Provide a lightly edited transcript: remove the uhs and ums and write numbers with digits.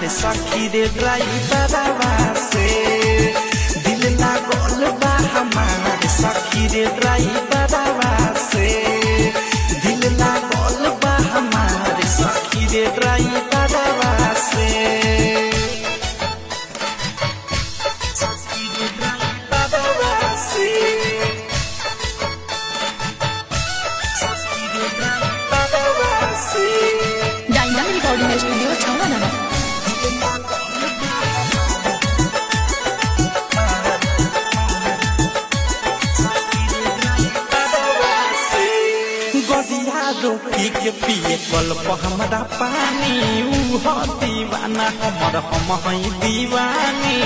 हमारे सखी रे ड्राइवरवा से दिल लागल बा हमारे सखी रे ड्राइवरवा से दिल लागल बा हमारे सखी रे ड्राइवरवा से सखी रे ड्राइवरवा से सखी रे ड्राइवरवा से डायनामिक रिकॉर्डिंग स्टूडियो छावनाना गदिया रोटी के पिए कल हमरा पानी ऊ दीवाना हमर हम हई दीवानी